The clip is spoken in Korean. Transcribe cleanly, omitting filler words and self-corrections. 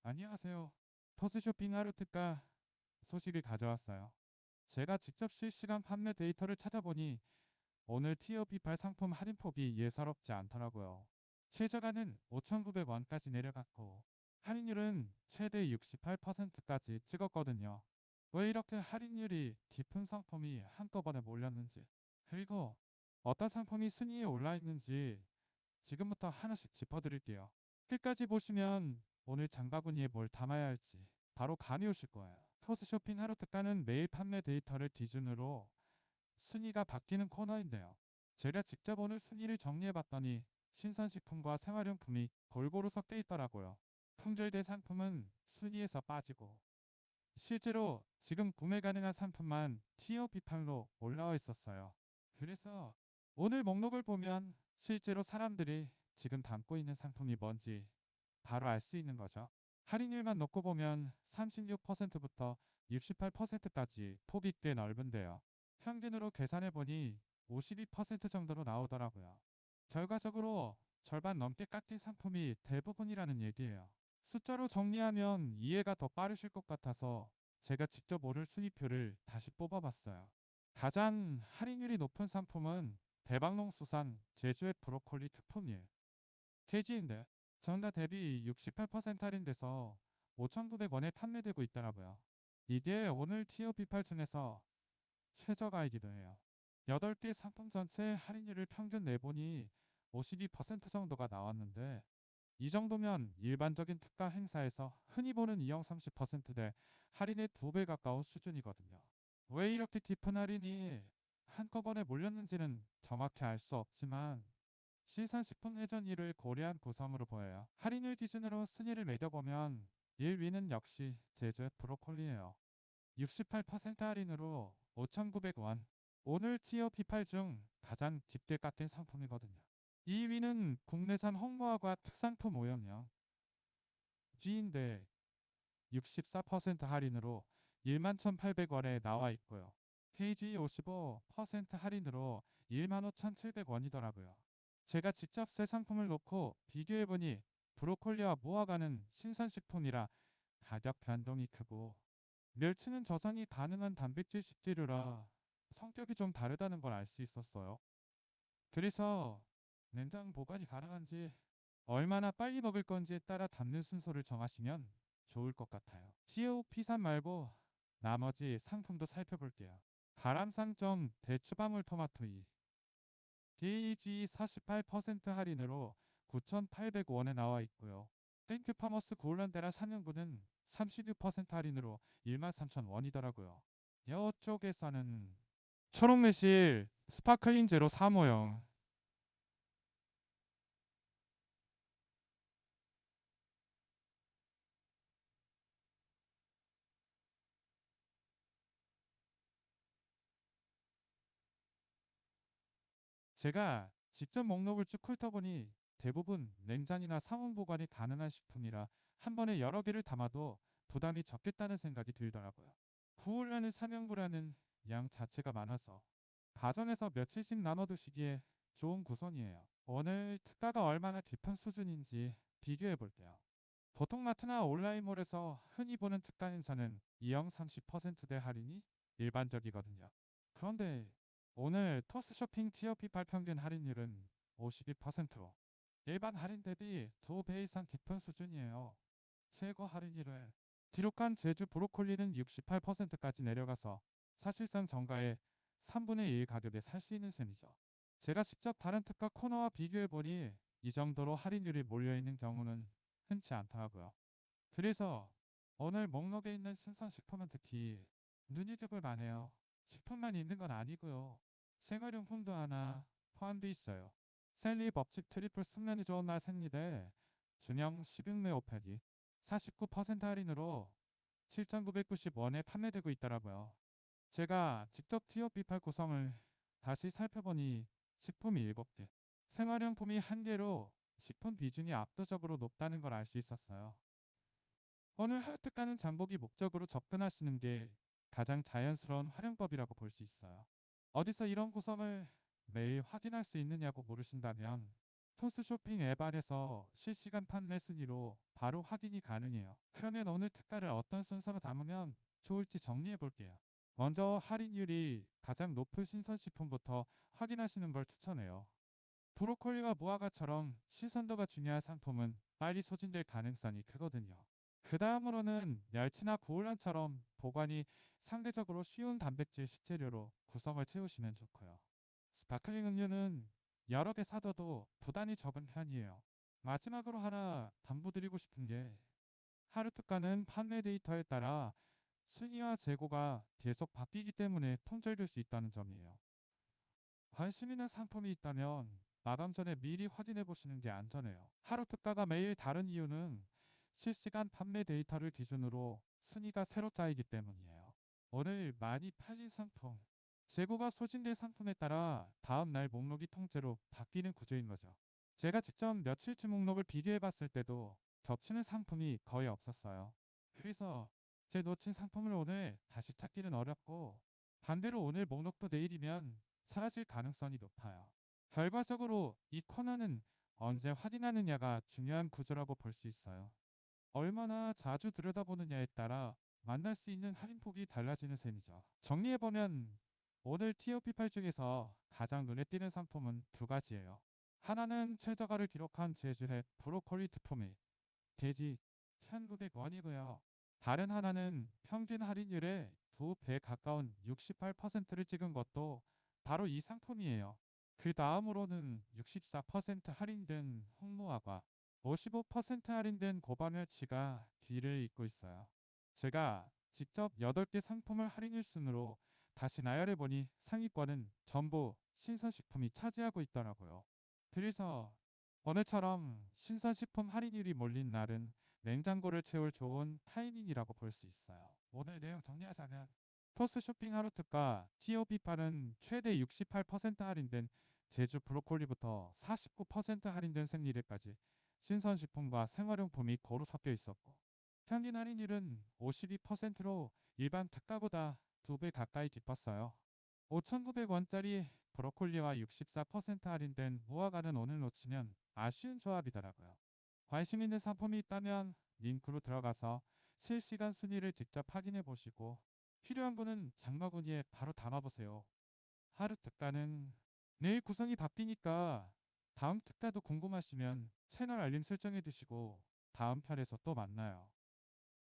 안녕하세요. 토스쇼핑 하루 특가 소식을 가져왔어요. 제가 직접 실시간 판매 데이터를 찾아보니 오늘 TOP8 상품 할인폭이 예사롭지 않더라고요. 최저가는 5,900원까지 내려갔고 할인율은 최대 68%까지 찍었거든요. 왜 이렇게 할인율이 깊은 상품이 한꺼번에 몰렸는지, 그리고 어떤 상품이 순위에 올라 있는지 지금부터 하나씩 짚어드릴게요. 끝까지 보시면 오늘 장바구니에 뭘 담아야 할지 바로 감이 오실 거예요. 토스쇼핑 하루 특가는 매일 판매 데이터를 기준으로 순위가 바뀌는 코너인데요. 제가 직접 오늘 순위를 정리해봤더니 신선식품과 생활용품이 골고루 섞여 있더라고요. 품절된 상품은 순위에서 빠지고 실제로 지금 구매 가능한 상품만 TOP8로 올라와 있었어요. 그래서 오늘 목록을 보면 실제로 사람들이 지금 담고 있는 상품이 뭔지 바로 알 수 있는 거죠. 할인율만 놓고 보면 36%부터 68%까지 폭이 꽤 넓은데요. 평균으로 계산해보니 52% 정도로 나오더라고요. 결과적으로 절반 넘게 깎인 상품이 대부분이라는 얘기예요. 숫자로 정리하면 이해가 더 빠르실 것 같아서 제가 직접 오늘 순위표를 다시 뽑아봤어요. 가장 할인율이 높은 상품은 대박농수산 제주의 브로콜리 특품일 KG인데 전가 대비 68% 할인돼서 5,900원에 판매되고 있더라고요. 이게 오늘 TOP8 중에서 최저가이기도 해요. 8개 상품 전체 할인율을 평균 내보니 52% 정도가 나왔는데 이 정도면 일반적인 특가 행사에서 흔히 보는 2형 30%대 할인의 2배 가까운 수준이거든요. 왜 이렇게 깊은 할인이 한꺼번에 몰렸는지는 정확히 알 수 없지만 신선식품 회전율을 고려한 구성으로 보여요. 할인율 기준으로 순위를 매겨보면 1위는 역시 제주의 브로콜리예요. 68% 할인으로 5,900원. 오늘 TOP8 중 가장 깊게 깎인 상품이거든요. 2위는 국내산 홍보화과 특상품 오염량 G인데 64% 할인으로 11,800원에 나와 있고요. KG 55% 할인으로 15,700원이더라고요. 제가 직접 새 상품을 놓고 비교해보니 브로콜리와 무화과는 신선식품이라 가격 변동이 크고 멸치는 저장이 가능한 단백질 식재료라 성격이 좀 다르다는 걸 알 수 있었어요. 그래서 냉장 보관이 가능한지 얼마나 빨리 먹을 건지에 따라 담는 순서를 정하시면 좋을 것 같아요. COP3 말고 나머지 상품도 살펴볼게요. 가람상점 대추방울 토마토 2 DEG 48% 할인으로 9,800원에 나와 있고요. 땡큐파머스 고울란데라 3인분은 36% 할인으로 13,000원이더라고요. 이쪽에서는 초록매실 스파클링 제로 3호형 제가 직접 목록을 쭉 훑어보니 대부분 냉장이나 상온 보관이 가능한 식품이라 한 번에 여러 개를 담아도 부담이 적겠다는 생각이 들더라고요. 구울라는 삼형구라는 양 자체가 많아서 가정에서 며칠씩 나눠 드시기에 좋은 구성이에요. 오늘 특가가 얼마나 깊은 수준인지 비교해 볼게요. 보통 마트나 온라인몰에서 흔히 보는 특가 행사는 2형 30%대 할인이 일반적이거든요. 그런데 오늘 토스쇼핑 TOP8 평균 할인율은 52%로 일반 할인 대비 2배 이상 깊은 수준이에요. 최고 할인율을 기록한 제주 브로콜리는 68%까지 내려가서 사실상 정가의 3분의 1 가격에 살 수 있는 셈이죠. 제가 직접 다른 특가 코너와 비교해보니 이 정도로 할인율이 몰려있는 경우는 흔치 않더라고요. 그래서 오늘 목록에 있는 신선식품은 특히 눈여겨볼 만해요. 식품만 있는 건 아니고요. 생활용품도 하나 포함되어 있어요. 셀리 법칙 트리플 숙면이 좋은 날 생리대 준영 16매 5팩이 49% 할인으로 7,990원에 판매되고 있더라고요. 제가 직접 TOP8 구성을 다시 살펴보니 식품이 7개, 생활용품이 1개로 식품 비중이 압도적으로 높다는 걸 알 수 있었어요. 오늘 하여특가는 장보기 목적으로 접근하시는 게 가장 자연스러운 활용법이라고 볼 수 있어요. 어디서 이런 구성을 매일 확인할 수 있느냐고 물으신다면 토스 쇼핑 앱 안에서 실시간 판매 순위로 바로 확인이 가능해요. 그러면 오늘 특가를 어떤 순서로 담으면 좋을지 정리해 볼게요. 먼저 할인율이 가장 높은 신선식품부터 확인하시는 걸 추천해요. 브로콜리와 무화과처럼 신선도가 중요한 상품은 빨리 소진될 가능성이 크거든요. 그 다음으로는 멸치나 구울란처럼 보관이 상대적으로 쉬운 단백질 식재료로 구성을 채우시면 좋고요. 스파클링 음료는 여러 개 사둬도 부담이 적은 편이에요. 마지막으로 하나 당부드리고 싶은 게 하루 특가는 판매 데이터에 따라 순위와 재고가 계속 바뀌기 때문에 품절될 수 있다는 점이에요. 관심 있는 상품이 있다면 마감 전에 미리 확인해 보시는 게 안전해요. 하루 특가가 매일 다른 이유는 실시간 판매 데이터를 기준으로 순위가 새로 짜이기 때문이에요. 오늘 많이 팔린 상품, 재고가 소진된 상품에 따라 다음 날 목록이 통째로 바뀌는 구조인 거죠. 제가 직접 며칠치 목록을 비교해 봤을 때도 겹치는 상품이 거의 없었어요. 그래서 제 놓친 상품을 오늘 다시 찾기는 어렵고, 반대로 오늘 목록도 내일이면 사라질 가능성이 높아요. 결과적으로 이 코너는 언제 확인하느냐가 중요한 구조라고 볼 수 있어요. 얼마나 자주 들여다보느냐에 따라 만날 수 있는 할인폭이 달라지는 셈이죠. 정리해보면 오늘 TOP8 중에서 가장 눈에 띄는 상품은 두 가지예요. 하나는 최저가를 기록한 제주의 브로콜리 투포미 돼지 1,900원이고요. 다른 하나는 평균 할인율의 2배 가까운 68%를 찍은 것도 바로 이 상품이에요. 그 다음으로는 64% 할인된 홍무화과, 55% 할인된 고바멸치가 뒤를 잇고 있어요. 제가 직접 8개 상품을 할인율 순으로 다시 나열해보니 상위권은 전부 신선식품이 차지하고 있더라고요. 그래서 오늘처럼 신선식품 할인율이 몰린 날은 냉장고를 채울 좋은 타이밍이라고 볼 수 있어요. 오늘 내용 정리하자면 토스 쇼핑 하루 특가 TOP8은 최대 68% 할인된 제주 브로콜리부터 49% 할인된 생리대까지 신선식품과 생활용품이 고루 섞여 있었고, 평균 할인율은 52%로 일반 특가보다 2배 가까이 깊었어요. 5,900원짜리 브로콜리와 64% 할인된 무화과는 오늘 놓치면 아쉬운 조합이더라고요. 관심 있는 상품이 있다면 링크로 들어가서 실시간 순위를 직접 확인해 보시고, 필요한 분은 장바구니에 바로 담아보세요. 하루 특가는 내일 구성이 바뀌니까 다음 특가도 궁금하시면 채널 알림 설정해 두시고 다음 편에서 또 만나요.